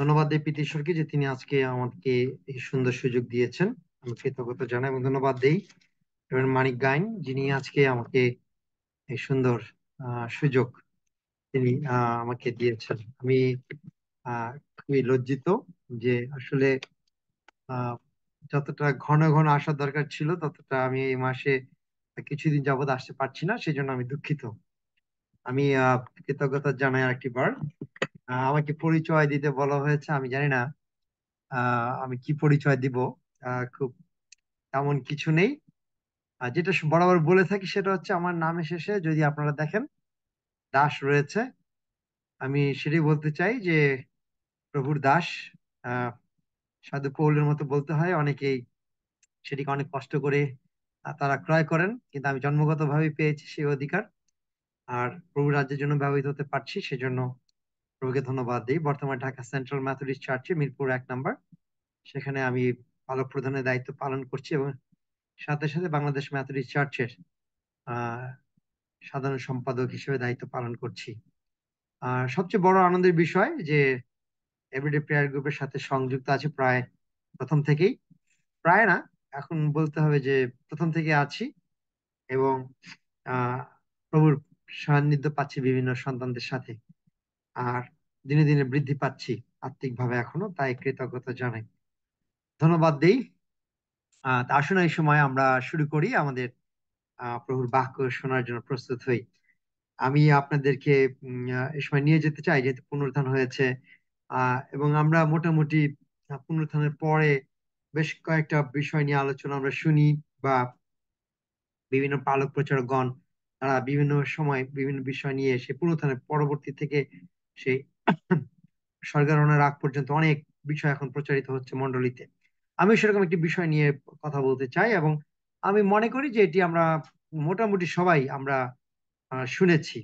ধন্যবাদ দেই পিটি ঈশ্বরকে যে তিনি আজকে আমাকে এই সুন্দর সুযোগ দিয়েছেন। আমি কৃতজ্ঞতা জানাই এবং ধন্যবাদ দেই মানিক গাইন, যিনি আজকে আমাকে এই সুন্দর সুযোগ তিনি আমাকে দিয়েছেন। আমি খুবই লজ্জিত যে আসলে আহ, যতটা ঘন ঘন আসার দরকার ছিল ততটা আমি এই মাসে কিছুদিন যাবত আসতে পারছি না, সেজন্য আমি দুঃখিত। আমি কৃতজ্ঞতা জানাই আরেকটি বার। আমাকে পরিচয় দিতে বলা হয়েছে, আমি জানি না আমি কি পরিচয় দিব। খুব তেমন কিছু নেই। আর যেটা বরাবর বলে থাকি সেটা হচ্ছে আমার নামের শেষে যদি আপনারা দেখেন দাস রয়েছে, আমি সেটাই বলতে চাই যে প্রভুর দাস। আহ সাধু পৌলের মতো বলতে হয়, অনেকেই সেটিকে অনেক কষ্ট করে তারা ক্রয় করেন, কিন্তু আমি জন্মগতভাবে পেয়েছি সেই অধিকার। আর প্রভুর রাজ্যের জন্য ব্যবহৃত হতে পারছি, সেজন্য প্রভুকে ধন্যবাদ দিই। বর্তমানে ঢাকা সেন্ট্রাল মেথডিস্ট চার্চে মিরপুর 1 নম্বর, সেখানে আমি পালক প্রধানের দায়িত্ব পালন করছি এবং সাথে সাথে বাংলাদেশ মেথডিস্ট চার্চের আহ সাধারণ সম্পাদক হিসেবে দায়িত্ব পালন করছি। আর সবচেয়ে বড় আনন্দের বিষয় যে এভরিডে প্রেয়ার গ্রুপের সাথে সংযুক্ত আছে প্রায় প্রথম থেকেই। প্রায় না, এখন বলতে হবে যে প্রথম থেকে আছি এবং আহ প্রভুর সান্নিধ্য পাচ্ছি বিভিন্ন সন্তানদের সাথে। আর দিনে দিনে বৃদ্ধি পাচ্ছি আত্মিক ভাবে এখনো, তাই কৃতজ্ঞতা জানাই, ধন্যবাদ দেই। তা আসুন এই সময় আমরা শুরু করি আমাদের প্রভুর বাক্য শোনার জন্য প্রস্তুত হই। আমি আপনাদেরকে এই সময় নিয়ে যেতে চাই, যেহেতু পুনরুত্থান হয়েছে এবং আমরা মোটামুটি পুনরুত্থানের পরে বেশ কয়েকটা বিষয় নিয়ে আলোচনা আমরা শুনি, বা বিভিন্ন পালক প্রচারকগণ তারা বিভিন্ন সময় বিভিন্ন বিষয় নিয়ে সে পুনরুত্থানের পরবর্তী থেকে সেই স্বর্গারোহণের আগ পর্যন্ত অনেক বিষয় এখন প্রচারিত হচ্ছে মণ্ডলীতে। আমি সেরকম একটি বিষয় নিয়ে কথা বলতে চাই এবং আমি মনে করি যে এটি আমরা মোটামুটি সবাই আমরা শুনেছি।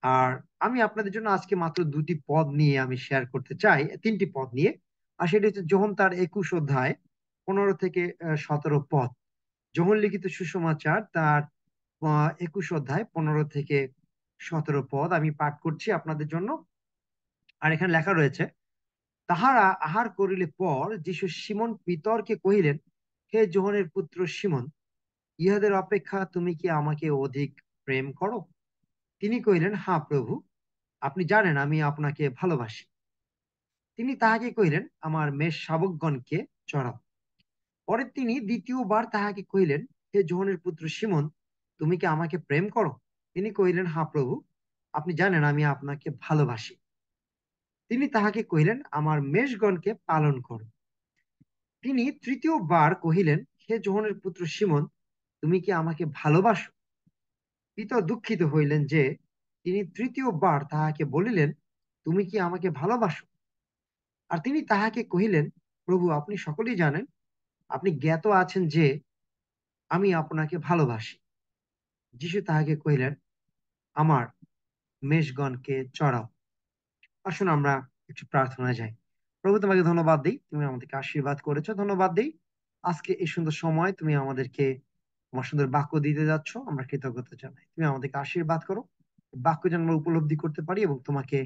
আর আমি আপনাদের জন্য আজকে মাত্র 2টি পদ নিয়ে আমি শেয়ার করতে চাই, 3টি পদ নিয়ে। আর সেটি হচ্ছে যোহন তার 21 অধ্যায় 15 থেকে 17 পদ। যোহন লিখিত সুসমাচার তার 21 অধ্যায় 15 থেকে 17 পদ আমি পাঠ করছি আপনাদের জন্য। আর এখানে লেখা রয়েছে, তাহারা আহার করিলে পর যীশু সিমন পিতরকে কহিলেন, হে যোহনের পুত্র সিমন, ইহাদের অপেক্ষা তুমি কি আমাকে অধিক প্রেম করো? তিনি কহিলেন, হ্যাঁ প্রভু, আপনি জানেন আমি আপনাকে ভালোবাসি। তিনি তাহাকে কহিলেন, আমার মেষ শাবকগণকে চড়াও। পরে তিনি দ্বিতীয়বার তাহাকে কহিলেন, হে যোহনের পুত্র সিমন, তুমি কি আমাকে প্রেম করো? তিনি কহিলেন, হ্যাঁ প্রভু, আপনি জানেন আমি আপনাকে ভালোবাসি। তিনি তাহাকে কহিলেন, আমার মেষগণকে পালন করো। তিনি তৃতীয়বার কহিলেন, হে যোহনের পুত্র সিমন, তুমি কি আমাকে ভালোবাসো? পিতর দুঃখিত হইলেন যে তিনি তৃতীয়বার তাহাকে বলিলেন, তুমি কি আমাকে ভালোবাসো? আর তিনি তাহাকে কহিলেন, প্রভু, আপনি সকলেই জানেন, আপনি জ্ঞাত আছেন যে আমি আপনাকে ভালোবাসি। যিশু তাহাকে কহিলেন, আমার মেষগণকে চড়াও। আসুন আমরা একটু প্রার্থনা যাই। প্রভু, তোমাকে ধন্যবাদ দিই, তুমি আমাদেরকে আশীর্বাদ করেছো, ধন্যবাদ দিই আজকে এই সুন্দর সময় তুমি আমাদেরকে তোমার সুন্দর বাক্য দিতে যাচ্ছ। আমরা কৃতজ্ঞতা জানাই, তুমি আমাদেরকে আশীর্বাদ করো, বাক্য যেন আমরা উপলব্ধি করতে পারি এবং তোমাকে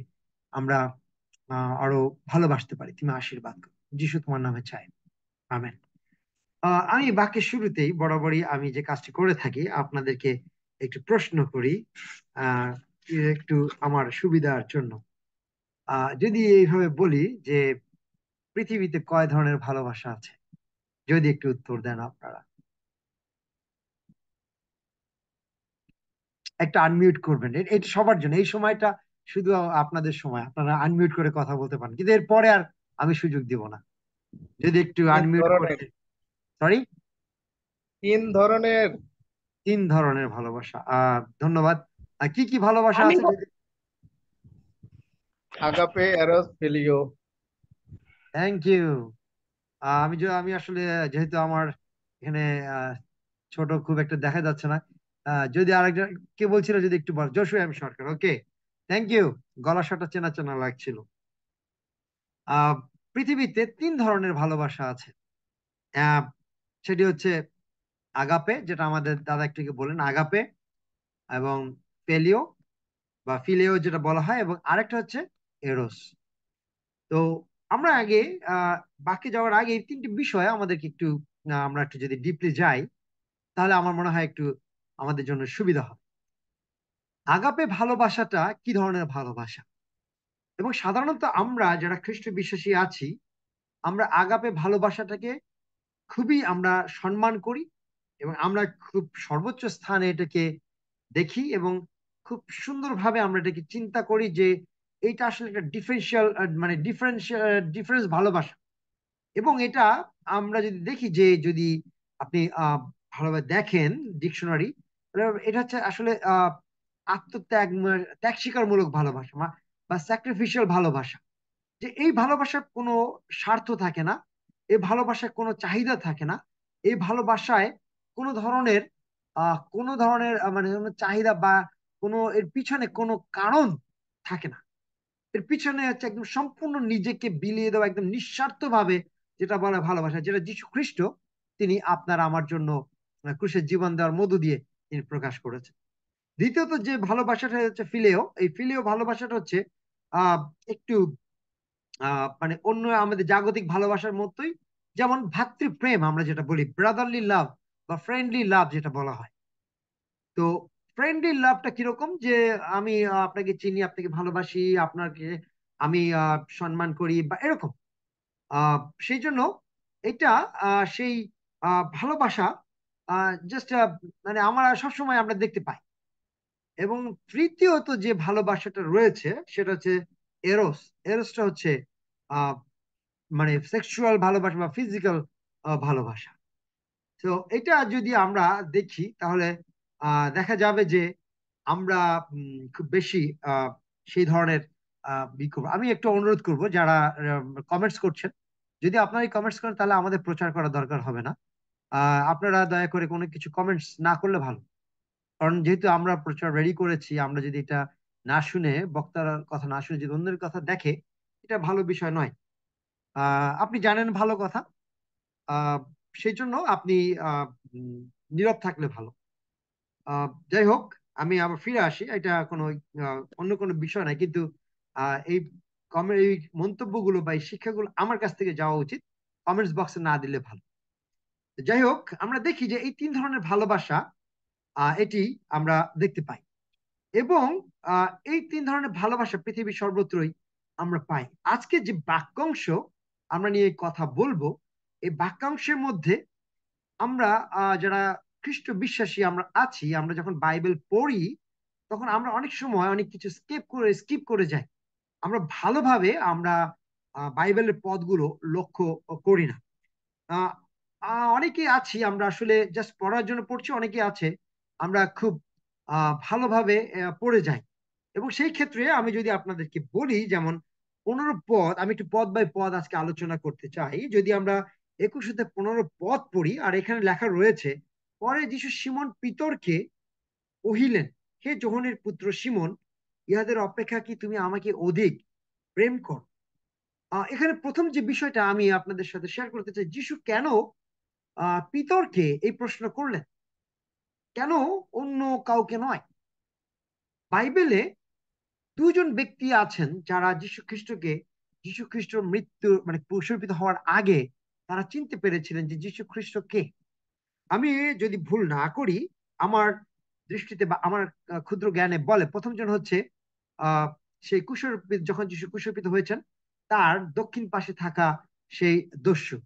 আমরা আরো ভালোবাসতে পারি। তুমি আশীর্বাদ করো, যিশু তোমার নামে চাই, আমেন। আমি বাক্যের শুরুতেই বরাবরই আমি যে কাজটি করে থাকি, আপনাদেরকে একটু প্রশ্ন করি, আহ একটু আমার সুবিধার জন্য। যদি এইভাবে বলি যে পৃথিবীতে কয় ধরনের ভালোবাসা আছে, যদি একটু উত্তর দেন আপনারা। একটা আনমিউট করবেন, এটা সবার জন্য এই সময়টা শুধু আপনাদের সময়, আপনারা আনমিউট করে কথা বলতে পারেন, কিন্তু এরপরে আর আমি সুযোগ দিব না। যদি একটু তিন আনমিউট ধরনের। করতে, সরি। 3 ধরনের। 3 ধরনের ভালোবাসা, ধন্যবাদ। কি কি ভালোবাসা আমি আছে যদি। Agape, eros, phileo. Thank you. আমি আসলে যেহেতু আমার এখানে আহ, ছোট খুব একটা দেখা যাচ্ছে না, যদি আরেকজন কে বলছিল যদি একটু বল, যশু M Sarkar, okay, thank you. গলা শটা চেনা চেনা লাগছিল। আহ পৃথিবীতে 3 ধরনের ভালোবাসা আছে। আহ সেটি হচ্ছে আগাপে, যেটা আমাদের দাদা একটু আগে বলেন, আগাপে, এবং পেলিও বা ফিলেও যেটা বলা হয়, এবং আরেকটা হচ্ছে এরোস। তো আমরা আগে বাক্যে যাওয়ার আগে এই তিনটি বিষয় আমাদেরকে একটু আমরা একটু যদি ডিপলি যাই, তাহলে আমার মনে হয় একটু আমাদের জন্য সুবিধা হবে। আগাপে ভালোবাসাটা কি ধরনের ভালোবাসা? এবং সাধারণত আমরা যারা খ্রিস্ট বিশ্বাসী আছি, আমরা আগাপে ভালোবাসাটাকে খুবই আমরা সম্মান করি, এবং আমরা খুব সর্বোচ্চ স্থানে এটাকে দেখি, এবং খুব সুন্দরভাবে আমরা এটাকে চিন্তা করি যে এইটা আসলে একটা ডিফারেন্সিয়াল, মানে ডিফারেন্স ভালোবাসা। এবং এটা আমরা যদি দেখি যে, যদি আপনি ভালোভাবে দেখেন ডিকশনারি, এটা হচ্ছে আসলে আত্মত্যাগ, ত্যাগ স্বীকারমূলক ভালোবাসা, বা স্যাক্রিফিশিয়াল ভালোবাসা। যে এই ভালোবাসার কোনো স্বার্থ থাকে না, এই ভালোবাসায় কোনো চাহিদা থাকে না, এই ভালোবাসায় কোনো ধরনের মানে কোনো চাহিদা বা কোনো এর পিছনে কোনো কারণ থাকে না। এর পিছনে হচ্ছে একদম সম্পূর্ণ নিজেকে বিলিয়ে দেওয়া, একদম নিঃস্বার্থ ভাবে যেটা বলে ভালোবাসা, যেটা যীশু খ্রিস্ট তিনি আপনার আমার জন্য ক্রুশের জীবন দেওয়ার মধ্য দিয়ে তিনি প্রকাশ করেছেন। দ্বিতীয়ত যে ভালোবাসাটা হচ্ছে ফিলেও, এই ফিলেও ভালোবাসাটা হচ্ছে আহ একটু মানে অন্য আমাদের জাগতিক ভালোবাসার মতোই, যেমন ভ্রাতৃপ্রেম আমরা যেটা বলি, ব্রাদারলি লাভ বা ফ্রেন্ডলি লাভ যেটা বলা হয়। তো ফ্রেন্ডলি লাভটা কিরকম, যে আমি আপনাকে চিনি, আপনাকে ভালোবাসি, আপনাকে আমি সম্মান করি বা এরকম। আহ, সেই জন্য এটা সেই ভালোবাসা জাস্ট মানে আমরা সবসময় আমরা দেখতে পাই। এবং তৃতীয়ত যে ভালোবাসাটা রয়েছে সেটা হচ্ছে এরোস। এরোসটা হচ্ছে আহ মানে সেক্সুয়াল ভালোবাসা বা ফিজিক্যাল ভালোবাসা। তো এটা যদি আমরা দেখি, তাহলে দেখা যাবে যে আমরা খুব বেশি আহ, সেই ধরনের আমি একটু অনুরোধ করব যারা কমেন্টস করছেন, যদি আপনারা কমেন্টস করেন তাহলে আমাদের প্রচার করার দরকার হবে না। আপনারা দয়া করে কোনো কিছু কমেন্টস না করলে ভালো। কারণ যেহেতু আমরা প্রচার রেডি করেছি, আমরা যদি এটা না শুনে, বক্তার কথা না শুনে যদি অন্যের কথা দেখে, এটা ভালো বিষয় নয়। আপনি জানেন ভালো কথা। আহ সেই জন্য আপনি আহ উম, নীরব থাকলে ভালো। যাই হোক, আমি আবার ফিরে আসি, এটা কোনো অন্য কোনো বিষয় নাই, কিন্তু এই এই মন্তব্যগুলো বা এই শিক্ষাগুলো আমার কাছ থেকে যাওয়া উচিত, কমেন্টস বক্সে না দিলে ভালো। যাই হোক, আমরা দেখি যে এই তিন ধরনের ভালোবাসা এটি আমরা দেখতে পাই। এবং এই তিন ধরনের ভালোবাসা পৃথিবীর সর্বত্রই আমরা পাই। আজকে যে বাক্যাংশ আমরা নিয়ে কথা বলবো, এই বাক্যাংশের মধ্যে আমরা যারা খ্রিস্ট বিশ্বাসী আমরা আছি, আমরা যখন বাইবেল পড়ি, তখন আমরা অনেক সময় অনেক কিছু স্কিপ করে যাই। আমরা ভালোভাবে আমরা বাইবেলের পদগুলো লক্ষ্য করি না। আহ, অনেকে আছি আমরা আসলে জাস্ট পড়ার জন্য পড়ছি, অনেকে আছে আমরা খুব ভালোভাবে পড়ে যাই। এবং সেই ক্ষেত্রে আমি যদি আপনাদেরকে বলি, যেমন 15 পদ, আমি একটু পদ বাই পদ আজকে আলোচনা করতে চাই। যদি আমরা 21 থেকে 15 পদ পড়ি, আর এখানে লেখা রয়েছে, পরে যিশু সিমন পিতরকে কহিলেন, হে যোহনের পুত্র সিমন, ইহাদের অপেক্ষা কি তুমি আমাকে অধিক প্রেম কর? এখানে প্রথম যে বিষয়টা আমি আপনাদের সাথে শেয়ার করতে চাই, যিশু কেন পিতরকে এই প্রশ্ন করলেন, কেন অন্য কাউকে নয়? বাইবেলে দুজন ব্যক্তি আছেন যারা যীশু খ্রিস্টর মৃত্যু মানে ক্রুশিত হওয়ার আগে তারা চিনতে পেরেছিলেন যে যীশু খ্রিস্ট কে। আমি যদি ভুল না করি, আমার দৃষ্টিতে বা আমার ক্ষুদ্র জ্ঞানে বলে, প্রথম জন হচ্ছে আহ সেই যখন যীশু ক্রুশিত হয়েছেন, তার দক্ষিণ পাশে থাকা সেই দস্যু।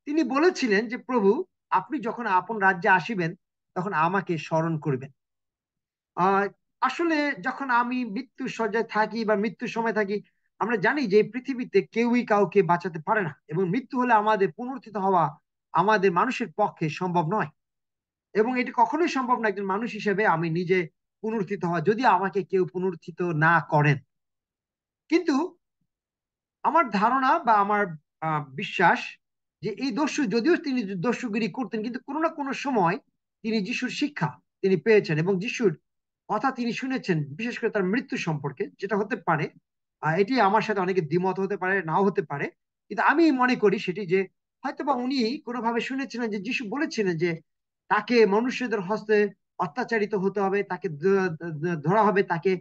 তিনি বলেছিলেন যে, প্রভু, আপনি যখন আপন রাজ্যে আসিবেন, তখন আমাকে স্মরণ করবেন। আহ আসলে যখন আমি মৃত্যুর শয্যায় থাকি বা মৃত্যুর সময় থাকি, আমরা জানি যে এই পৃথিবীতে কেউই কাউকে বাঁচাতে পারে না, এবং মৃত্যু হলে আমাদের পুনরুত্থিত হওয়া আমাদের মানুষের পক্ষে সম্ভব নয়। এবং এটি কখনোই সম্ভব না একজন মানুষ হিসেবে আমি নিজে পুনরুত্থিত হওয়া, যদি আমাকে কেউ পুনরুত্থিত না করেন। কিন্তু আমার ধারণা বা আমার বিশ্বাস যে এই দস্যু, যদিও তিনি দস্যুগিরি করতেন, কিন্তু কোনো না কোনো সময় তিনি যিশুর শিক্ষা তিনি পেয়েছেন, এবং যিশুর কথা তিনি শুনেছেন, বিশেষ করে তার মৃত্যু সম্পর্কে, যেটা হতে পারে এটি আমার সাথে অনেকে দ্বিমত হতে পারে, নাও হতে পারে, কিন্তু আমি মনে করি সেটি যে হয়তোবা উনি কোনোভাবে শুনেছিলেন যে যিশু বলেছিলেন যে তাকে মনুষ্যদের হস্তে অত্যাচারিত হতে হবে, তাকে ধরা হবে, তাকে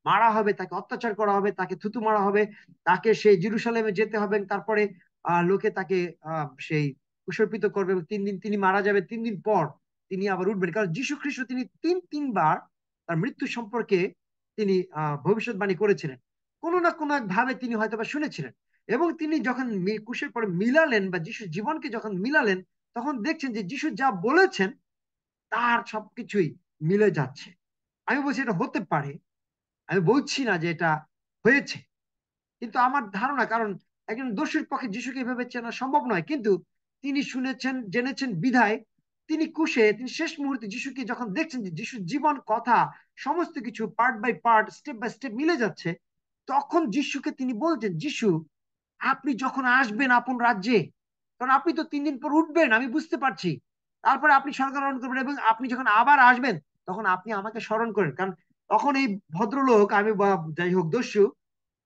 মারা হবে, তাকে অত্যাচার করা হবে, তাকে থুতু মারা হবে, তাকে সেই জেরুসালেমে যেতে হবে, তারপরে লোকে তাকে সেই কুশর্পিত করবে এবং 3 দিন তিনি মারা যাবে, 3 দিন পর তিনি আবার উঠবেন। কারণ যীশু খ্রিস্ট তিনি তিনবার তার মৃত্যু সম্পর্কে তিনি ভবিষ্যৎবাণী করেছিলেন। কোনো না কোনো এক ভাবে তিনি হয়তো বা শুনেছিলেন। এবং তিনি যখন ক্রুশের পরে মিলালেন বা যিশুর জীবনকে যখন মিলালেন, তখন দেখছেন যে যিশু যা বলেছেন তার সবকিছুই মিলে যাচ্ছে। আমি বলছি এটা হতে পারে, আমি বলছি না যে এটা হয়েছে, কিন্তু আমার ধারণা, কারণ একজন দোষীর পক্ষে যিশুকে এভাবে চেনা সম্ভব নয়, কিন্তু তিনি শুনেছেন জেনেছেন বিধায় তিনি কুশে তিনি শেষ মুহূর্তে যিশুকে যখন দেখছেন যে যিশুর জীবন কথা সমস্ত কিছু part by part step by step মিলে যাচ্ছে, তখন যিশুকে তিনি বলছেন, যিশু আপনি যখন আসবেন আপন রাজ্যে, কারণ আপনি তো 3 দিন পর উঠবেন আমি বুঝতে পারছি, তারপরে আপনি স্বর্গারোহণ করবেন এবং আপনি যখন আবার আসবেন তখন আপনি আমাকে স্মরণ করেন। কারণ তখন এই ভদ্রলোক, আমি বা যাই হোক দস্যু,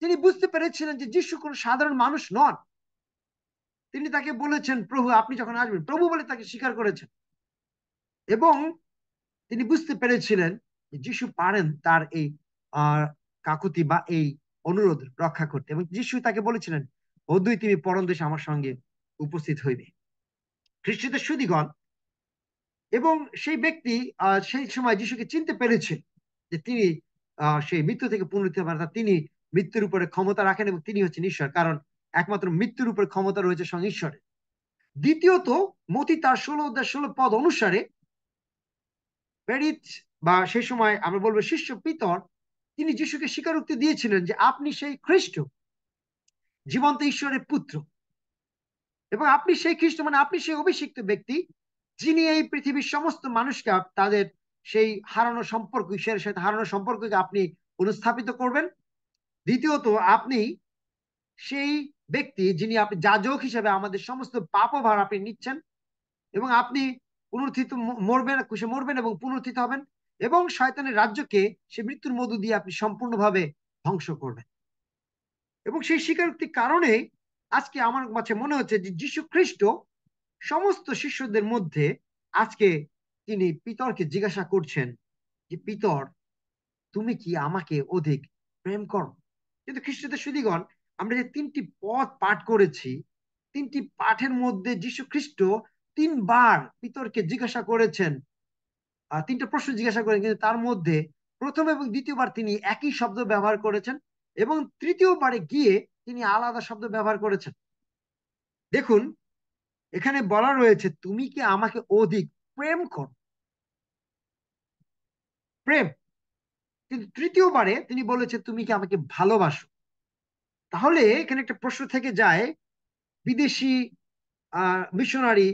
তিনি বুঝতে পেরেছিলেন যে যিশু কোন সাধারণ মানুষ নন। তিনি তাকে বলেছেন, প্রভু আপনি যখন আসবেন, প্রভু বলে তাকে স্বীকার করেছেন। এবং তিনি বুঝতে পেরেছিলেন যে যিশু পারেন তার এই কাকুতি বা এই অনুরোধ রক্ষা করতে, এবং যিশু তাকে বলেছিলেন, অদ্বৈ তুমি পরমদেশে আমার সঙ্গে উপস্থিত হইবে। খ্রিস্টীয় সুদীগণ, এবং সেই ব্যক্তি সেই সময় যিশুকে চিনতে পেরেছে যে তিনি সেই মৃত্যু থেকে পুনরুত্থিত হবেন, অর্থাৎ তিনি মৃত্যুর উপরে ক্ষমতা রাখেন এবং তিনি হচ্ছেন ঈশ্বর, কারণ একমাত্র মৃত্যুর উপরে ক্ষমতা রয়েছে স্বয়ং ঈশ্বরের। দ্বিতীয়ত, মতি তার 16 অধ্যায় 16 পদ অনুসারে প্রেরিত বা সেই সময় আমরা বলবো শিষ্য পিতর, তিনি যিশুকে স্বীকারোক্তি দিয়েছিলেন যে আপনি সেই খ্রিস্ট, জীবন্ত ঈশ্বরের পুত্র, এবং আপনি সেই খ্রিস্ট মানে আপনি সেই অভিষিক্ত ব্যক্তি যিনি এই পৃথিবীর সমস্ত মানুষকে তাদের সেই হারানো সম্পর্ক, ঈশ্বরের সাথে হারানো সম্পর্ককে আপনি পুনঃস্থাপিত করবেন। দ্বিতীয়ত, আপনি সেই ব্যক্তি যিনি আপনি যাজক হিসেবে আমাদের সমস্ত পাপভার আপনি নিচ্ছেন, এবং আপনি পুনরুত্থিত মরবেন, কুশে মরবেন এবং পুনরুত্থিত হবেন, এবং শয়তানের রাজ্যকে সে মৃত্যুর মধ্য দিয়ে আপনি সম্পূর্ণভাবে ধ্বংস করবেন। এবং সেই স্বীকারোক্তির কারণে আজকে আমার কাছে মনে হচ্ছে যে যীশু খ্রিস্ট সমস্ত শিষ্যদের মধ্যে আজকে তিনি পিতরকে জিজ্ঞাসা করছেন যে পিতর, তুমি কি আমাকে অধিক প্রেম করো? কিন্তু খ্রিস্টদের সুধীগণ, আমরা যে 3টি পদ পাঠ করেছি, 3টি পাঠের মধ্যে যীশু খ্রিস্ট 3বার পিতরকে জিজ্ঞাসা করেছেন, 3টা প্রশ্ন জিজ্ঞাসা করেন, কিন্তু তার মধ্যে প্রথম এবং দ্বিতীয়বার তিনি একই শব্দ ব্যবহার করেছেন, এবং তৃতীয়বারে গিয়ে তিনি আলাদা শব্দ ব্যবহার করেছেন। দেখুন, এখানে বলা রয়েছে তুমি কি আমাকে অধিক প্রেম করো, প্রেম। কিন্তু তৃতীয়বারে তিনি বলেছে তুমি কি আমাকে ভালোবাসো। তাহলে এখানে একটা প্রশ্ন থেকে যায়, বিদেশি মিশনারি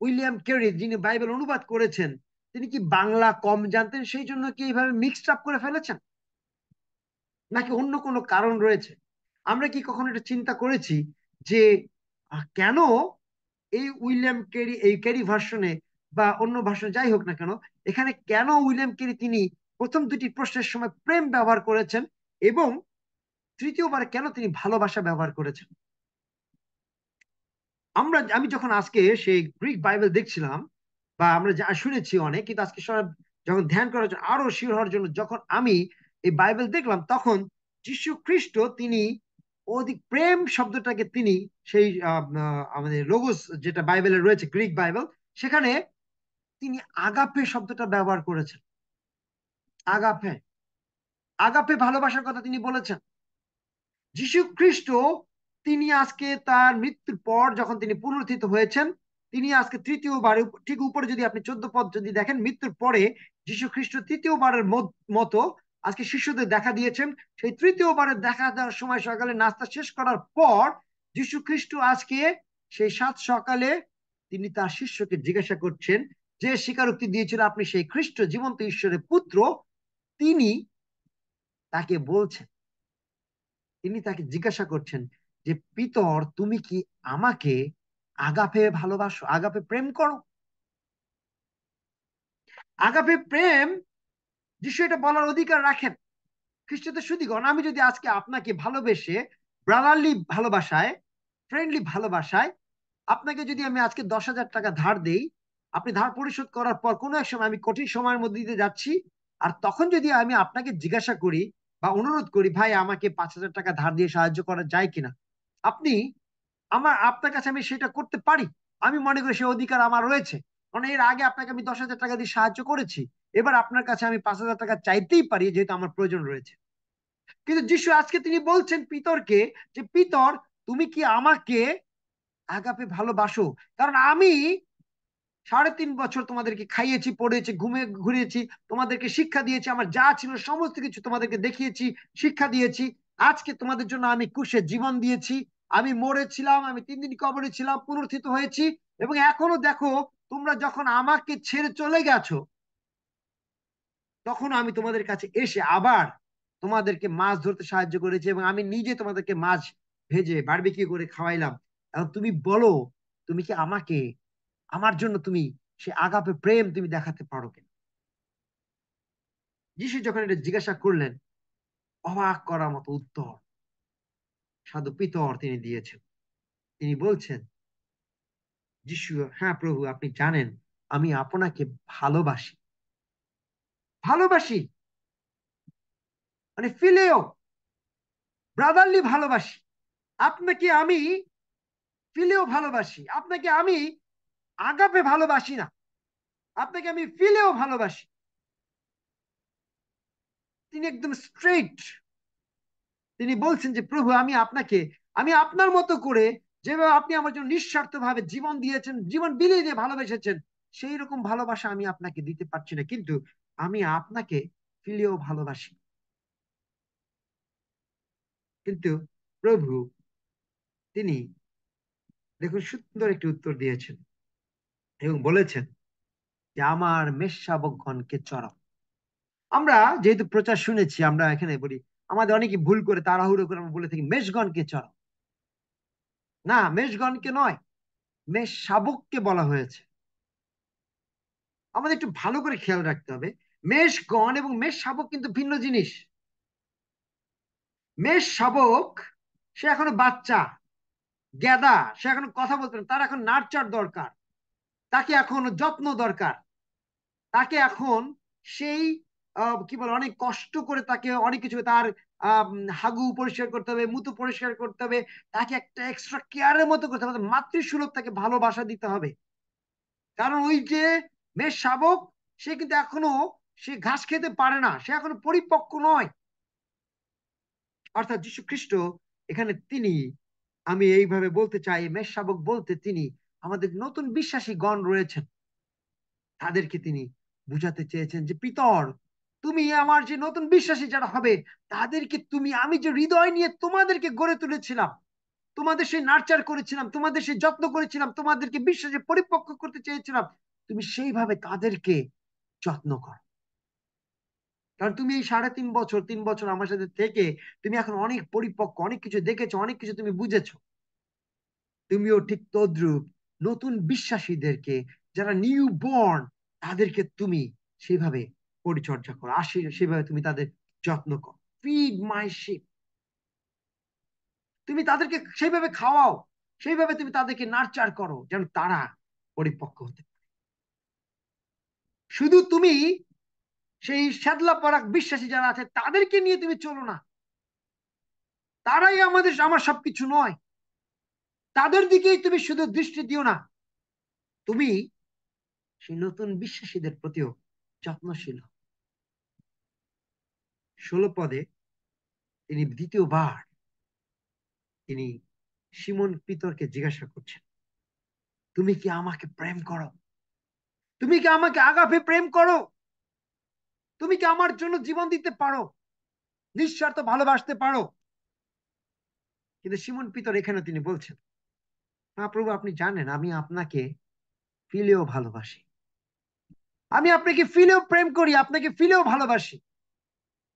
উইলিয়াম ক্যারি যিনি বাইবেল অনুবাদ করেছেন, তিনি কি বাংলা কম জানতেন সেই জন্য কি এইভাবে মিক্সড আপ করে ফেলেছেন, নাকি অন্য কোনো কারণ রয়েছে? আমরা কি কখনো এটা চিন্তা করেছি যে কেন এই উইলিয়াম ক্যারি, এই ক্যারি ভার্সনে বা অন্য ভার্সনে যাই হোক না কেন, এখানে কেন উইলিয়াম ক্যারি তিনি প্রথম 2টি প্রশ্নের সময় প্রেম ব্যবহার করেছেন এবং তৃতীয়বারে কেন তিনি ভালোবাসা ব্যবহার করেছেন? আমি যখন আজকে সেই গ্রিক বাইবেল দেখছিলাম, বা আমরা যা শুনেছি অনেক, কিন্তু আজকে সব যখন ধ্যান করার জন্য আরো শিওর হওয়ার জন্য যখন আমি এই বাইবেল দেখলাম, তখন যীশু খ্রিস্ট তিনি অধিক প্রেম শব্দটাকে তিনি সেই আমাদের লোগোস যেটা বাইবেলে রয়েছে গ্রিক বাইবেল, সেখানে তিনি আগাপে শব্দটা ব্যবহার করেছেন। আগাপে, আগাপে ভালোবাসার কথা তিনি বলেছেন। যীশু খ্রিস্ট তিনি আজকে তার মৃত্যুর পর যখন তিনি পুনরুত্থিত হয়েছেন, তিনি আজকে তৃতীয়বার, ঠিক উপরে যদি আপনি 14 পদ যদি দেখেন, মৃত্যুর পরে যীশু খ্রিস্ট তৃতীয়বারের মতো আজকে শিষ্যদের দেখা দিয়েছেন। সেই তৃতীয়বারের দেখা দেওয়ার সময় সকালে নাস্তা শেষ করার পর যীশু খ্রিস্ট আজকে সেই 7 সকালে তিনি তার শিষ্যকে জিজ্ঞাসা করছেন, যে স্বীকারোক্তি দিয়েছিল আপনি সেই খ্রিস্ট জীবন্ত ঈশ্বরের পুত্র, তিনি তাকে বলছেন, তিনি তাকে জিজ্ঞাসা করছেন যে পিতর, তুমি কি আমাকে আগাপে ভালোবাসো, আগাপে প্রেম করো? আগাপে প্রেম, যিশু এটা বলার অধিকার রাখেন। খ্রিস্টদের সুধীগণ, আমি যদি আজকে আপনাকে ভালোবেসে, ব্রাদারলি ভালোবাসায়, ফ্রেন্ডলি ভালোবাসায় আপনাকে যদি আমি আজকে 10,000 টাকা ধার দেই, আপনি ধার পরিশোধ করার পর কোনো এক সময় আমি কঠিন সময়ের মধ্যে দিতে যাচ্ছি, আর তখন যদি আমি আপনাকে জিজ্ঞাসা করি বা অনুরোধ করি, ভাই আমাকে 5,000 টাকা ধার দিয়ে সাহায্য করা যায় কিনা, আপনি আপনার কাছে আমি সেটা করতে পারি। আমি মনে করি সে অধিকার আমার রয়েছে, কারণ এর আগে আপনাকে আমি 10,000 টাকা দিয়ে সাহায্য করেছি। এবার আপনার কাছে আমি 5,000 টাকা চাইতেই পারি, যেহেতু আমার প্রয়োজন রয়েছে। কিন্তু যিশু আজকে তিনি বলছেন পিতরকে যে, পিতর, তুমি কি আমাকে আগাপে ভালোবাসো? কারণ আমি 3.5 বছর তোমাদেরকে খাইয়েছি, পড়িয়েছি, ঘুরিয়েছি, তোমাদেরকে শিক্ষা দিয়েছি, আমার যা ছিল সমস্ত কিছু তোমাদেরকে দেখিয়েছি, শিক্ষা দিয়েছি। আজকে তোমাদের জন্য আমি ক্রুশে জীবন দিয়েছি। আমি মরেছিলাম, আমি 3 দিন কবরে ছিলাম, পুনরুত্থিত হয়েছি। এবং এখনো দেখো, তোমরা যখন আমাকে ছেড়ে চলে গেছো, তখন আমি তোমাদের কাছে এসে আবার তোমাদেরকে মাছ ধরতে সাহায্য করেছি, এবং আমি নিজে তোমাদেরকে মাছ ভেজে বারবিকিউ করে খাওয়াইলাম। এখন তুমি বলো, তুমি কি আমাকে, আমার জন্য তুমি সে আগাপে প্রেম তুমি দেখাতে পারো কিনা? যিশু যখন এটা জিজ্ঞাসা করলেন, অবাক করার মতো উত্তর সাধু পিতর তিনি দিয়েছেন। তিনি বলছেন, যিশু, হ্যাঁ প্রভু, আপনি জানেন আমি আপনাকে ভালোবাসি। ভালোবাসি মানে ফিলেও, ব্রাদারলি ভালোবাসি। আপনাকে আমি ফিলেও ভালোবাসি, আপনাকে আমি আগাপে ভালোবাসি না, আপনাকে আমি ফিলেও ভালোবাসি। তিনি একদম স্ট্রেইট, তিনি বলছেন যে, প্রভু, আমি আপনার মতো করে, যেভাবে আপনি আমার জন্য নিঃস্বার্থ ভাবে জীবন দিয়েছেন, জীবন বিলিয়ে দিয়ে ভালোবেসেছেন, সেই রকম ভালোবাসা আমি আপনাকে দিতে পারছি না, কিন্তু আমি আপনাকে ফিলেও ভালোবাসি। কিন্তু প্রভু তিনি, দেখুন, সুন্দর একটি উত্তর দিয়েছেন এবং বলেছেন যে, আমার মেষশাবকগণকে চড়াও। আমরা যেহেতু প্রচার শুনেছি, আমরা এখানে বলি, আমাদের অনেকে ভুল করে তাড়াহুড়ো করে আমরা বলে থাকি মেষগণকে চড়াও। না, মেষগণকে নয়, মেষ শাবককে বলা হয়েছে। আমাদের একটু ভালো করে খেয়াল রাখতে হবে, মেষগণ এবং মেষ শাবক কিন্তু ভিন্ন জিনিস। মেষ শাবক সে এখনো বাচ্চা, গেদা, সে এখনো কথা বলতে পারে, তার এখন নার্চার দরকার, তাকে এখন যত্ন দরকার, তাকে এখন সেই কি বলে, অনেক কষ্ট করে তাকে অনেক কিছু, তার হাগু পরিষ্কার করতে হবে, মুতু পরিষ্কার করতে হবে, তাকে একটা এক্সট্রা কেয়ারের মতো করতে হবে, মাতৃসুলভ তাকে ভালোবাসা দিতে হবে। কারণ ওই যে মেষ শাবক, সে কিন্তু এখনো সে ঘাস খেতে পারে না, সে এখনো পরিপক্ক নয়। অর্থাৎ যীশু খ্রিস্ট এখানে তিনি, আমি এইভাবে বলতে চাই, মেষ শাবক বলতে তিনি আমাদের নতুন বিশ্বাসী গণ রয়েছেন, তাদেরকে তিনি বুঝাতে চেয়েছেন যে, পিতর, তুমি আমার যে নতুন বিশ্বাসী যারা হবে, তাদেরকে তুমি, আমি যে হৃদয় নিয়ে তোমাদেরকে গড়ে তুলেছিলাম, তোমাদের সেই নার্চার করেছিলাম, তোমাদের সেই যত্ন করেছিলাম, তোমাদেরকে বিশ্বাসে পরিপক্ক করতে চেয়েছিলাম, তুমি সেইভাবে তাদেরকে যত্ন করো। কারণ তুমি এই 3.5 বছর, 3 বছর আমার সাথে থেকে তুমি এখন অনেক পরিপক্ক, অনেক কিছু দেখেছো, অনেক কিছু তুমি বুঝেছো। তুমিও ঠিক তদ্রূপ নতুন বিশ্বাসীদেরকে, যারা নিউ বর্ন, তাদেরকে তুমি সেভাবে পরিচর্যা করো, সেভাবে তুমি তাদের যত্ন করো। ফিড মাই শিপ, তুমি তাদেরকে সেইভাবে খাওয়াও, সেইভাবে তুমি তাদেরকে নার্চার করো, যেন তারা পরিপক্ক হতে পারে। শুধু তুমি সেই শ্যাদলা পরাগ বিশ্বাসী যারা আছে তাদেরকে নিয়ে তুমি চলো না, তারাই আমার সবকিছু নয়, তাদের দিকেই তুমি শুধু দৃষ্টি দিও না, তুমি সেই নতুন বিশ্বাসীদের প্রতিও যত্নশীল হও। 16 পদে তিনি দ্বিতীয়বার তিনি সিমন পিতরকে জিজ্ঞাসা করছেন, তুমি কি আমাকে প্রেম করো? তুমি কি আমাকে আগাপে প্রেম করো? তুমি কি আমার জন্য জীবন দিতে পারো, নিঃস্বার্থ ভালোবাসতে পারো? কিন্তু সিমন পিতর এখানে তিনি বলছেন, হ্যাঁ প্রভু, আপনি জানেন আমি আপনাকে ফিলেও ভালোবাসি, আমি আপনাকে ফিলেও প্রেম করি, আপনাকে ফিলেও ভালোবাসি।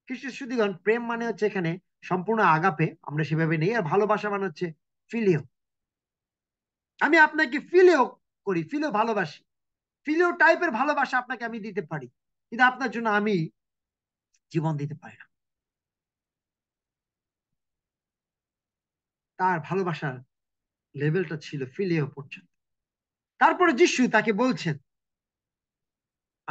খ্রিস্টের শুধুগণ, প্রেম মানে হচ্ছে এখানে সম্পূর্ণ আগাপে, আমরা সেভাবে নেই। আর ভালোবাসা মানে হচ্ছে ফিলিও। আমি আপনাকে ফিলেও করি, ফিলেও ভালোবাসি, ফিলেও টাইপের ভালোবাসা আপনাকে আমি দিতে পারি, কিন্তু আপনার জন্য আমি জীবন দিতে পারি না। তার ভালোবাসার লেভেলটা ছিল ফিলিও পর্যন্ত। তারপরে যিশু তাকে বলছেন,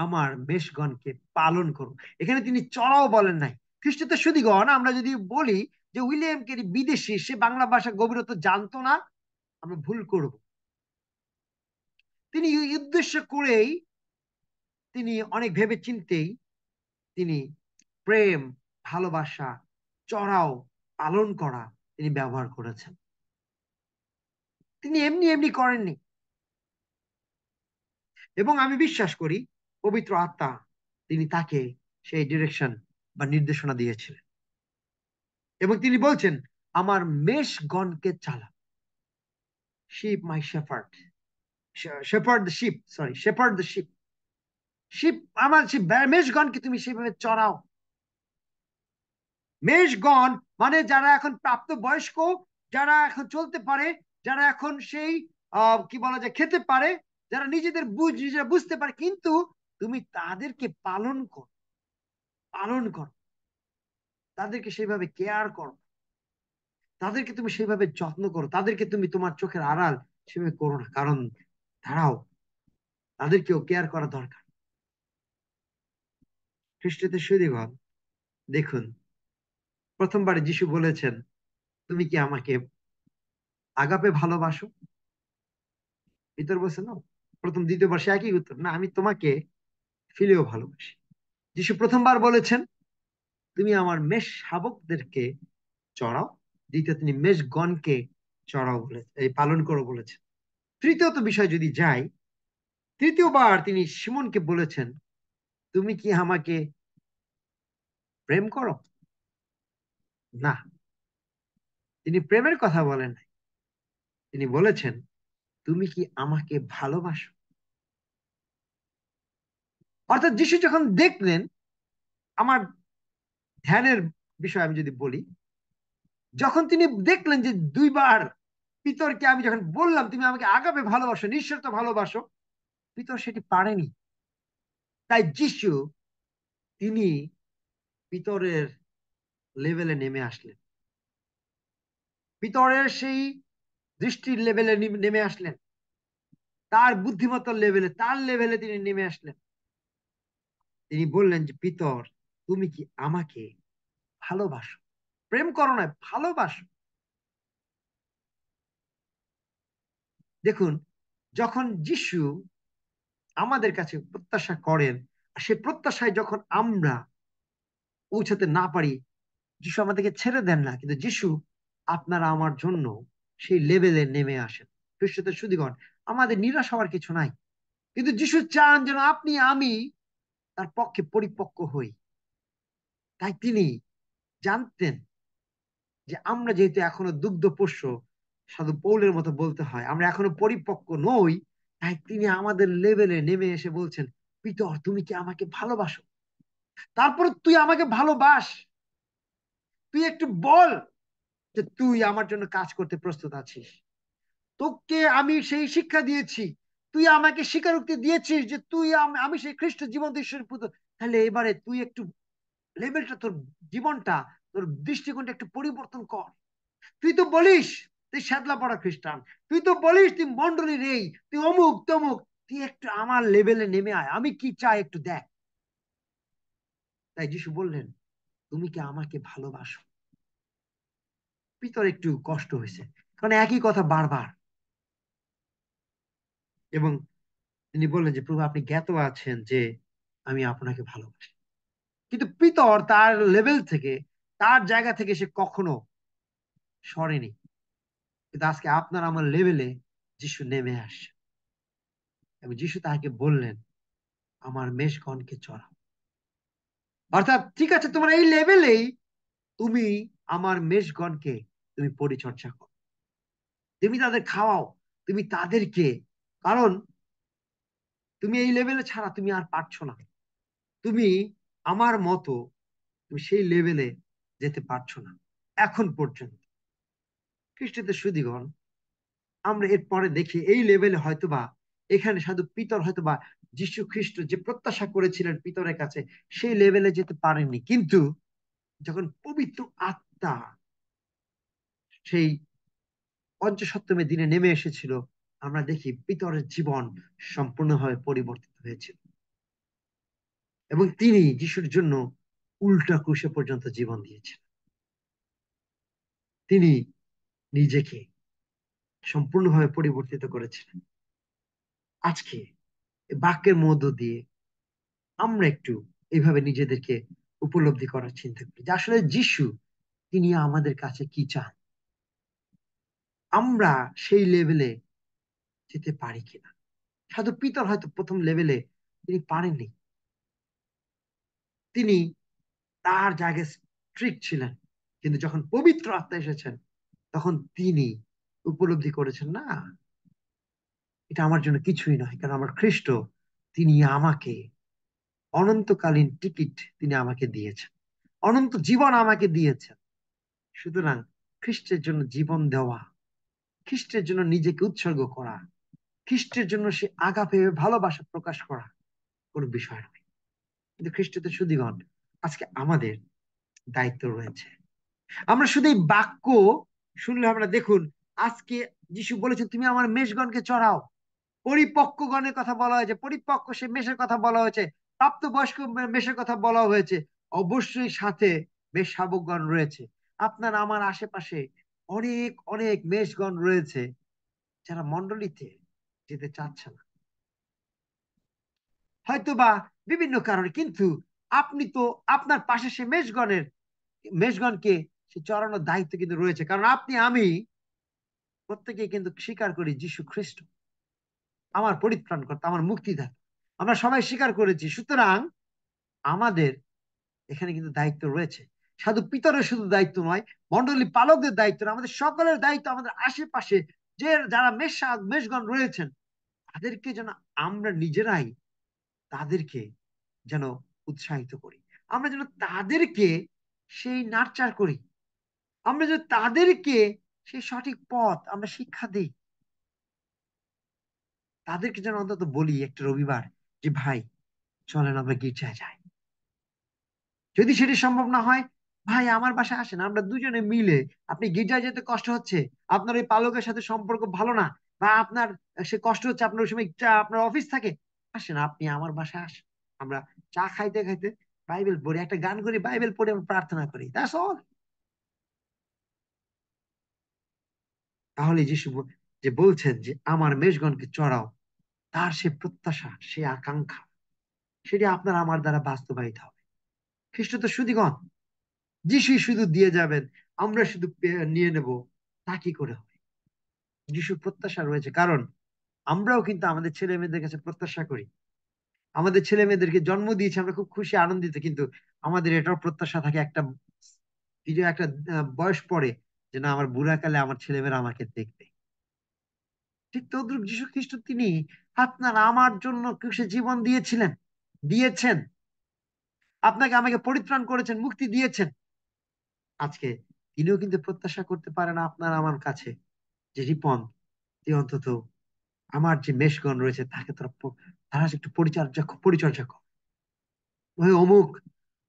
আমার মেষগণকে পালন করো। এখানে তিনি চড়াও বলেন নাই। খ্রিস্টতে সুধীগণ, আমরা যদি বলি যে উইলিয়াম কেরি বিদেশি, সে বাংলা ভাষা গভীরতা জানতো না, আমরা ভুল করব। তিনি উদ্দেশ্য করেই, তিনি অনেক ভেবে চিন্তেই তিনি প্রেম, ভালোবাসা, চড়াও, পালন করা তিনি ব্যবহার করেছেন। তিনি এমনি এমনি করেননি। এবং আমি বিশ্বাস করি পবিত্র আত্মা তিনি তাকে সেই ডিরেকশন বা নির্দেশনা দিয়েছিলেন। এবং তিনি বলছেন, আমার মেষগণকে চালা। Sheep my shepherd, shepherd the sheep, sorry, shepherd the sheep. Sheep, আমার সেই মেষগণকে তুমি সেভাবে চড়াও। মেষগণ মানে যারা এখন প্রাপ্ত বয়স্ক, যারা এখন চলতে পারে, যারা এখন সেই কি বলা যায়, খেতে পারে, যারা নিজেদের নিজেরা বুঝতে পারে, কিন্তু তুমি তাদেরকে পালন করো, পালন করো, তাদেরকে সেইভাবে কেয়ার করো, তাদেরকে তুমি সেইভাবে যত্ন করো, তাদেরকে তুমি তোমার চোখের আড়াল সেভাবে করো না, কারণ তারাও, তাদেরকেও কেয়ার করা দরকার। খ্রিস্টদের সুধীগণ, দেখুন, প্রথমবারে যিশু বলেছেন, তুমি কি আমাকে আগাপে ভালোবাসো? ভিতর বলছে না। প্রথম দ্বিতীয়বার সে একই উত্তর, না, আমি তোমাকে ফিলেও ভালোবাসি। যিশু প্রথমবার বলেছেন, তুমি আমার মেষ শাবকদেরকে চড়াও। দ্বিতীয় তিনি মেষগণকে চড়াও বলে, এই পালন করো বলেছেন। তৃতীয়ত বিষয় যদি যাই, তৃতীয়বার তিনি শিমনকে বলেছেন, তুমি কি আমাকে প্রেম করো? না, তিনি প্রেমের কথা বলেন নাই। তিনি বলেছেন, তুমি কি আমাকে ভালোবাসো? অর্থাৎ যিশু যখন দেখলেন, আমার ধ্যানের বিষয় আমি যদি বলি, যখন তিনি দেখলেন যে দুইবার পিতরকে আমি যখন বললাম তুমি আমাকে আগাপে ভালোবাসো, নিঃশর্ত ভালোবাসো, পিতর সেটি পারেনি। তাই যিশু তিনি পিতরের লেভেলে নেমে আসলেন, পিতরের সেই দৃষ্টির লেভেলে নেমে আসলেন, তার বুদ্ধিমত্তার লেভেলে, তার লেভেলে তিনি নেমে আসলেন। তিনি বললেন যে পিতর, তুমি কি আমাকে ভালোবাসো? প্রেম করো না, ভালোবাসো। দেখুন, যখন যিশু আমাদের কাছে প্রত্যাশা করেন, আর সে প্রত্যাশায় যখন আমরা পৌঁছাতে না পারি, যিশু আমাদেরকে ছেড়ে দেন না, কিন্তু যিশু আপনারা আমার জন্য সেই লেভেলে নেমে আসেন। খ্রিস্টদের সুধীগণ, আমাদের নিরাশ হওয়ার কিছু নাই, কিন্তু যিশু চান যেন আপনি আমি তার পক্ষে পরিপক্ক হই। তাই তিনি জানতেন যে আমরা যেহেতু এখনো দুগ্ধপোষ্য, সাধু পৌলের মতো বলতে হয়, আমরা এখনো পরিপক্ক নই, তাই তিনি আমাদের লেভেলে নেমে এসে বলছেন, পিতর তুমি কি আমাকে ভালোবাসো? তারপর তুই আমাকে ভালোবাস, তুই একটু বল যে তুই আমার জন্য কাজ করতে প্রস্তুত আছিস। তোকে আমি সেই শিক্ষা দিয়েছি, তুই আমাকে স্বীকারোক্তি দিয়েছিস যে তুই আমি সেই খ্রিস্ট জীবন্ত ঈশ্বরের পুত্র। তাহলে এবারে তুই একটু লেভেলটা, তোর জীবনটা, তোর দৃষ্টিকোণটা একটু পরিবর্তন কর। তুই তো বলিস তুই শ্যাদলা পড়া খ্রিস্টান, তুই তো বলিস তুই মন্ডলীর এই, তুই অমুক তমুক, তুই একটু আমার লেভেলে নেমে আয়, আমি কি চাই একটু দেখ। তাই যিশু বললেন, তুমি কি আমাকে ভালোবাসো? পিতর একটু কষ্ট হয়েছে, কারণ একই কথা বারবার। এবং তিনি বললেন যে প্রভু, আপনি জ্ঞাত আছেন যে আমি আপনাকে ভালোবাসি। কিন্তু পিতর তার লেভেল থেকে, তার জায়গা থেকে সে কখনো সরেনি। কিন্তু আজকে আপনার আমার লেভেলে যিশু নেমে আসছে, এবং যিশু তাকে বললেন, আমার মেষগণকে চড়াও। অর্থাৎ ঠিক আছে, তোমার এই লেভেলেই তুমি আমার মেষগণকে তুমি পরিচর্যা করো, তুমি তাদের খাওয়াও, তুমি তাদেরকে, কারণ তুমি এই লেভেলে ছাড়া তুমি আর পারছো না। তুমি আমার মতো তুমি সেই লেভেলে যেতে পারছো না এখন পর্যন্ত। খ্রিস্টদের সুধীগণ, আমরা এরপরে দেখি এই লেভেলে হয়তোবা এখানে সাধু পিতর হয়তোবা যীশু খ্রিস্ট যে প্রত্যাশা করেছিলেন পিতরের কাছে, সেই লেভেলে যেতে পারেননি। কিন্তু যখন পবিত্র আত্মা সেই পঞ্চসপ্তমীর দিনে নেমে এসেছিল, আমরা দেখি পিতরের জীবন সম্পূর্ণভাবে পরিবর্তিত হয়েছিল। এবং তিনি যিশুর জন্য উল্টা ক্রুশে পর্যন্ত জীবন দিয়েছেন। তিনি নিজেকে সম্পূর্ণভাবে পরিবর্তিত করেছিলেন। আজকে এই বাক্যের মধ্য দিয়ে আমরা একটু এইভাবে নিজেদেরকে উপলব্ধি করার চিন্তা করি যে আসলে যিশু তিনি আমাদের কাছে কি চান, আমরা সেই লেভেলে যেতে পারি কিনা। সাধু পিতর হয়তো প্রথম লেভেলে তিনি পারেননি, তিনি তার জায়গায় স্ট্রিক্ট ছিলেন, কিন্তু যখন পবিত্র আত্মা এসেছেন তখন তিনি উপলব্ধি করেছেন না, এটা আমার জন্য কিছুই নয়, কারণ আমার খ্রিস্ট তিনি আমাকে অনন্তকালীন টিকিট তিনি আমাকে দিয়েছেন, অনন্ত জীবন আমাকে দিয়েছেন। সুতরাং খ্রিস্টের জন্য জীবন দেওয়া, খ্রিস্টের জন্য নিজেকে উৎসর্গ করা, খ্রিস্টের জন্য সে আগাপে ভালোবাসা প্রকাশ করা কোনো বিষয় নয়। কিন্তু খ্রিস্টতে শুধুগণ আজকে আমাদের দায়িত্ব রয়েছে। আমরা শুধু এই বাক্য শুনলে আমরা দেখুন, আজকে যিশু বলেছেন তুমি আমার মেষগণকে চড়াও, পরিপক্কগণের কথা বলা হয়েছে, পরিপক্ক সে মেষের কথা বলা হয়েছে, প্রাপ্তবয়স্ক মেষের কথা বলা হয়েছে, অবশ্যই সাথে মেষ শাবকগণ রয়েছে। আপনার আমার আশেপাশে অনেক অনেক মেষগণ রয়েছে যারা মণ্ডলীতে যেতে চাচ্ছে না, হয়তোবা বিভিন্ন কারণে, কিন্তু আপনি তো আপনার পাশে সে মেষগণকে সে চড়ানোর দায়িত্ব কিন্তু রয়েছে, কারণ আপনি আমি প্রত্যেকে কিন্তু স্বীকার করি যীশু খ্রিস্ট আমার পরিত্রাণকর্তা, আমার মুক্তিদাতা, আমরা সবাই স্বীকার করেছি। সুতরাং আমাদের এখানে কিন্তু দায়িত্ব রয়েছে। সাধু পিতরের শুধু দায়িত্ব নয়, মন্ডলী পালকদের দায়িত্ব নয়, আমাদের সকলের দায়িত্ব। আমাদের আশেপাশে যে যারা মেষগণ রয়েছেন তাদেরকে যেন আমরা নিজেরাই তাদেরকে যেন উৎসাহিত করি, আমরা যেন তাদেরকে সেই নার্চার করি, আমরা যেন তাদেরকে সেই সঠিক পথ আমরা শিক্ষা দিই, তাদেরকে যেন অন্তত বলি একটা রবিবার যে ভাই চলেন আমরা গির্জায় যাই। যদি সেটি সম্ভব না হয়, ভাই আমার বাসায় আসেন, আমরা দুজনে মিলে, আপনি গির্জায় যেতে কষ্ট হচ্ছে, আপনার ওই পালকের সাথে সম্পর্ক ভালো না, বা আপনার সে কষ্ট হচ্ছে, আপনার ওই সময় আপনার অফিস থাকে, আসেন আপনি আমার বাসায় আসেন, আমরা চা খাইতে খাইতে বাইবেল পড়ি, একটা গান করি, বাইবেল পড়ে আমরা প্রার্থনা করি, দ্যাটস অল। তাহলে যিশু যে বলছেন যে আমার মেষগণকে চড়াও, তার সে প্রত্যাশা, সে আকাঙ্ক্ষা, সেটি আপনার আমার দ্বারা বাস্তবায়িত হবে। খ্রিস্ট তো শুধুগণ, যিশুই শুধু দিয়ে যাবেন, আমরা শুধু নিয়ে নেব, তা কি করে হবে? যিশু প্রত্যাশা রয়েছে, কারণ আমরাও কিন্তু আমাদের ছেলে মেয়েদের কাছে প্রত্যাশা করি, আমাদের ছেলে মেয়েদেরকে জন্ম দিয়েছি, আমরা খুব খুশি আনন্দিত, কিন্তু আমাদের এটাও প্রত্যাশা থাকে একটা কিছু একটা বয়স পরে যে না আমার বুড়াকালে আমার ছেলেমেয়েরা আমাকে দেখবে। ঠিক তদ্রুপ যীশু খ্রিস্ট তিনি আপনার আমার জন্য সে জীবন দিয়েছিলেন, দিয়েছেন, আপনাকে আমাকে পরিত্রাণ করেছেন, মুক্তি দিয়েছেন। আজকে তিনিও কিন্তু প্রত্যাশা করতে পারেন আপনার আমার কাছে যে রিপন তুই অন্তত আমার যে মেষগণ রয়েছে তাকে তোরা তারা একটু পরিচর্যা পরিচর্যা কর, ওই অমুক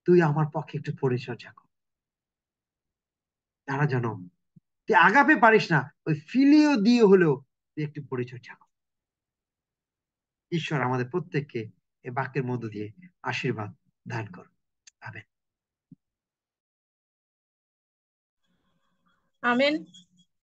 তুই আমার পক্ষে একটু পরিচর্যা কর, তারা যেন তুই আগাপে পারিস না, ওই ফিলিও দিয়ে হলেও তুই একটু পরিচর্যা কর। ঈশ্বর আমাদের প্রত্যেককে এই বাক্যের মধ্য দিয়ে আশীর্বাদ দান কর। আমেন। আমেন।